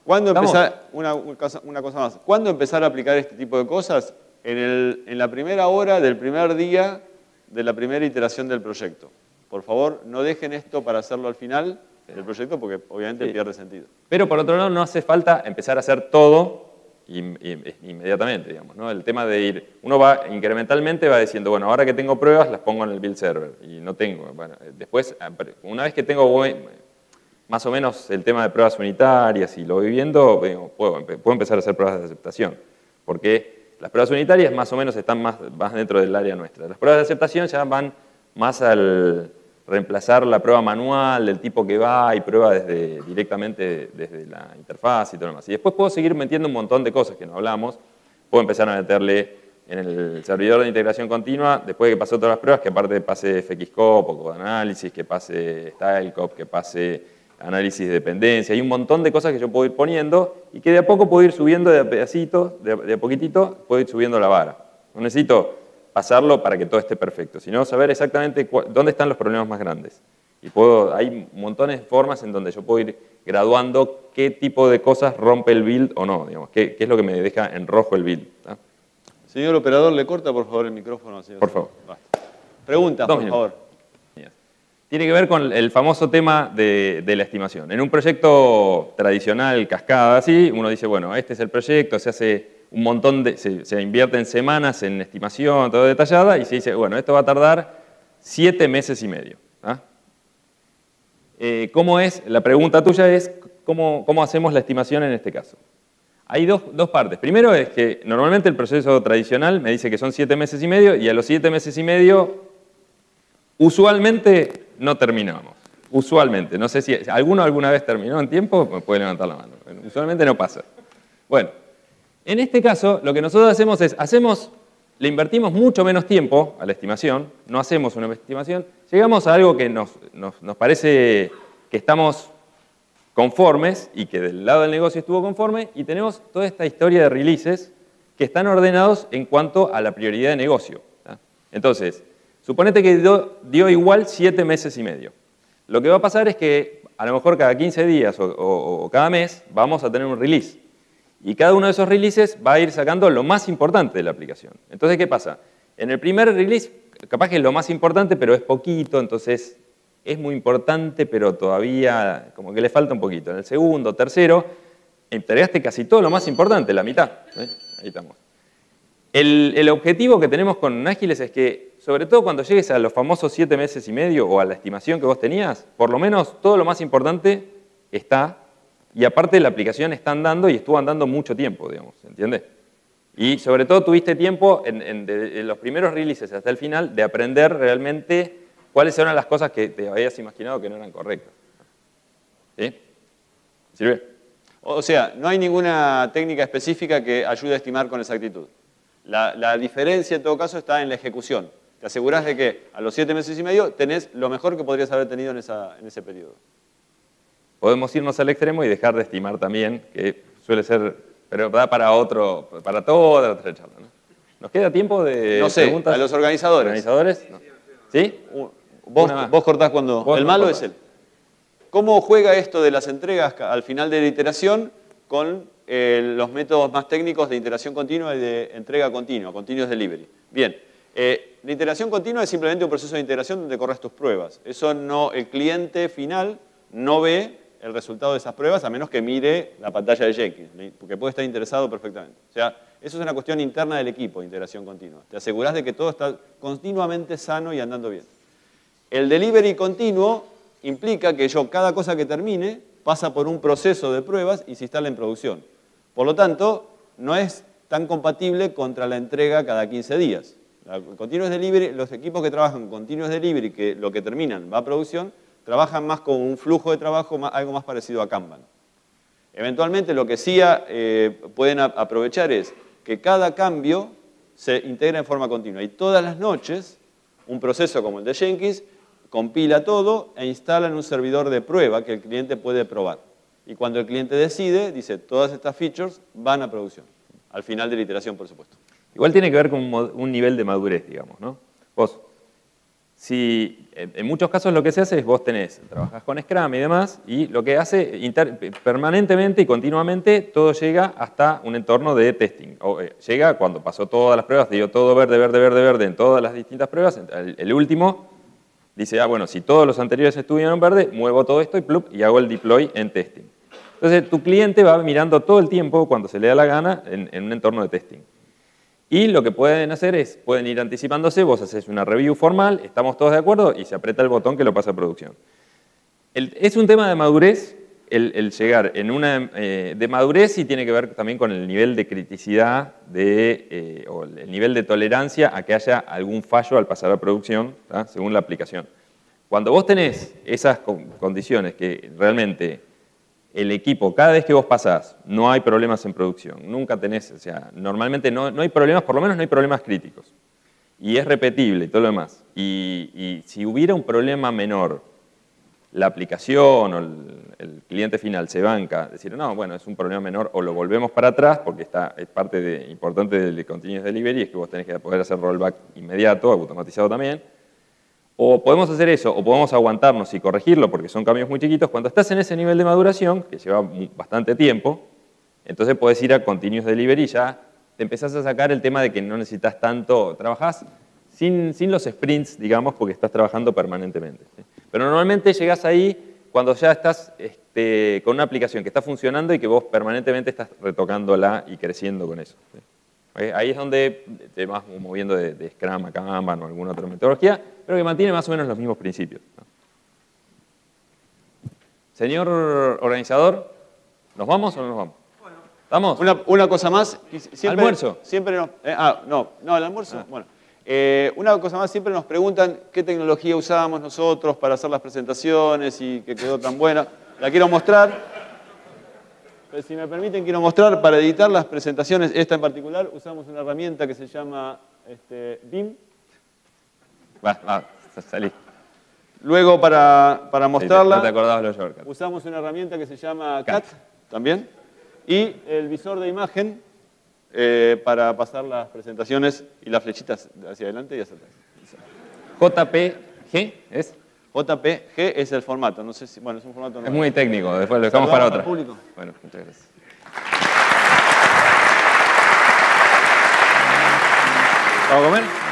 ¿Cuándo empezar, una cosa más, ¿cuándo empezar a aplicar este tipo de cosas? En la primera hora del primer día de la primera iteración del proyecto. Por favor, no dejen esto para hacerlo al final del proyecto porque obviamente pierde sentido. Pero por otro lado, no hace falta empezar a hacer todo inmediatamente, digamos, ¿no? El tema de ir, uno va incrementalmente, va diciendo, bueno, ahora que tengo pruebas, las pongo en el build server, y no tengo, bueno, después, una vez que tengo más o menos el tema de pruebas unitarias y lo voy viendo, puedo empezar a hacer pruebas de aceptación, porque las pruebas unitarias más o menos están más dentro del área nuestra. Las pruebas de aceptación ya van más al reemplazar la prueba manual del tipo que va y prueba directamente desde la interfaz y todo lo demás. Y después puedo seguir metiendo un montón de cosas que no hablamos. Puedo empezar a meterle en el servidor de integración continua, después de que pasó todas las pruebas, que aparte pase FXCOP o Codeanálisis, que pase StyleCOP, que pase análisis de dependencia. Hay un montón de cosas que yo puedo ir poniendo y que de a poco puedo ir subiendo de a pedacitos, de a poquitito, puedo ir subiendo la vara. No necesito pasarlo para que todo esté perfecto, sino saber exactamente dónde están los problemas más grandes. Y hay montones de formas en donde yo puedo ir graduando qué tipo de cosas rompe el build o no, digamos, qué es lo que me deja en rojo el build. ¿Tá? Señor operador, ¿le corta por favor el micrófono al señor? Por favor. Pregunta, por favor. Tiene que ver con el famoso tema de la estimación. En un proyecto tradicional, cascada, así, uno dice, bueno, este es el proyecto, se hace un montón se invierte en semanas en estimación, todo detallada, y se dice, bueno, esto va a tardar 7 meses y medio. ¿Ah? ¿Cómo es? La pregunta tuya es, ¿cómo hacemos la estimación en este caso? Hay dos partes. Primero es que normalmente el proceso tradicional me dice que son 7 meses y medio, y a los 7 meses y medio, usualmente no terminamos. Usualmente. No sé si alguno alguna vez terminó en tiempo, me puede levantar la mano. Usualmente no pasa. Bueno. En este caso, lo que nosotros hacemos es, le invertimos mucho menos tiempo a la estimación, no hacemos una estimación, llegamos a algo que nos parece que estamos conformes y que del lado del negocio estuvo conforme y tenemos toda esta historia de releases que están ordenados en cuanto a la prioridad de negocio. ¿Tá? Entonces, suponete que dio igual 7 meses y medio. Lo que va a pasar es que a lo mejor cada 15 días o cada mes vamos a tener un release. Y cada uno de esos releases va a ir sacando lo más importante de la aplicación. Entonces, ¿qué pasa? En el primer release, capaz que es lo más importante, pero es poquito, entonces es muy importante, pero todavía como que le falta un poquito. En el segundo, tercero, entregaste casi todo lo más importante, la mitad. Ahí estamos. El objetivo que tenemos con Ágiles es que, sobre todo cuando llegues a los famosos 7 meses y medio o a la estimación que vos tenías, por lo menos todo lo más importante está. Y aparte la aplicación está andando y estuvo andando mucho tiempo, digamos, ¿entiendes? Y sobre todo tuviste tiempo en los primeros releases hasta el final de aprender realmente cuáles eran las cosas que te habías imaginado que no eran correctas. ¿Sí? ¿Sirve? O sea, no hay ninguna técnica específica que ayude a estimar con exactitud. La diferencia en todo caso está en la ejecución. Te asegurás de que a los 7 meses y medio tenés lo mejor que podrías haber tenido en ese periodo. Podemos irnos al extremo y dejar de estimar también, que suele ser, pero da para toda otra charla, ¿no? ¿Nos queda tiempo de no sé, preguntas? A los organizadores. ¿Organizadores? No. ¿Sí? Vos cortás cuando... Vos el no malo cortás. es él. ¿Cómo juega esto de las entregas al final de la iteración con los métodos más técnicos de iteración continua y de entrega continua, continuous delivery? Bien, la iteración continua es simplemente un proceso de integración donde corres tus pruebas. Eso no, el cliente final no ve el resultado de esas pruebas a menos que mire la pantalla de Jenkins, porque puede estar interesado perfectamente. O sea, eso es una cuestión interna del equipo de integración continua. Te asegurás de que todo está continuamente sano y andando bien. El delivery continuo implica que cada cosa que termine pasa por un proceso de pruebas y se instala en producción. Por lo tanto, no es tan compatible contra la entrega cada 15 días. Continuous delivery, los equipos que trabajan con continuous delivery, que lo que terminan va a producción, trabajan más con un flujo de trabajo, algo más parecido a Kanban. Eventualmente lo que sí pueden aprovechar es que cada cambio se integra en forma continua y todas las noches un proceso como el de Jenkins compila todo e instala en un servidor de prueba que el cliente puede probar. Y cuando el cliente decide, dice, todas estas features van a producción. Al final de la iteración, por supuesto. Igual tiene que ver con un nivel de madurez, digamos, ¿no? Vos, si en muchos casos lo que se hace es vos trabajás con Scrum y demás, y lo que hace permanentemente y continuamente todo llega hasta un entorno de testing. Llega cuando pasó todas las pruebas, dio todo verde, verde, verde, verde en todas las distintas pruebas, el último dice, bueno, si todos los anteriores estuvieron verde, muevo todo esto y hago el deploy en testing. Entonces tu cliente va mirando todo el tiempo, cuando se le da la gana, en un entorno de testing. Y lo que pueden hacer es, pueden ir anticipándose, vos haces una review formal, estamos todos de acuerdo y se aprieta el botón que lo pasa a producción. Es un tema de madurez, el llegar en de madurez y tiene que ver también con el nivel de criticidad o el nivel de tolerancia a que haya algún fallo al pasar a producción, ¿tá? Según la aplicación. Cuando vos tenés esas condiciones que realmente el equipo, cada vez que vos pasás, no hay problemas en producción, nunca tenés, o sea, normalmente no hay problemas, por lo menos no hay problemas críticos. Y es repetible y todo lo demás. Y si hubiera un problema menor, la aplicación o el cliente final se banca, decir, no, bueno, es un problema menor, o lo volvemos para atrás, porque es parte importante del continuous delivery, es que vos tenés que poder hacer rollback inmediato, automatizado también. O podemos hacer eso, o podemos aguantarnos y corregirlo, porque son cambios muy chiquitos. Cuando estás en ese nivel de maduración, que lleva bastante tiempo, entonces podés ir a continuous delivery y ya te empezás a sacar el tema de que no necesitas tanto, trabajás sin los sprints, digamos, porque estás trabajando permanentemente, ¿sí? Pero normalmente llegás ahí cuando ya estás con una aplicación que está funcionando y que vos permanentemente estás retocándola y creciendo con eso, ¿sí? Ahí es donde te vas moviendo de Scrum a Kanban o alguna otra metodología, pero que mantiene más o menos los mismos principios, ¿no? Señor organizador, ¿nos vamos o no nos vamos? Bueno. ¿Estamos? Una cosa más. ¿Almuerzo? Siempre el almuerzo. Ah. Bueno. Una cosa más, siempre nos preguntan qué tecnología usábamos nosotros para hacer las presentaciones y que quedó tan buena. La quiero mostrar. Pero si me permiten, quiero mostrar, para editar las presentaciones, esta en particular, usamos una herramienta que se llama BIM. Salí. Luego, para mostrarla, No te acordabas los shortcuts. usamos una herramienta que se llama CAT también. Y el visor de imagen para pasar las presentaciones y las flechitas hacia adelante y hacia atrás. JPG es. JPG es el formato, no sé si, bueno, es un formato Es muy técnico, después lo dejamos para otra. Público. Bueno, muchas gracias. ¿Vamos a comer?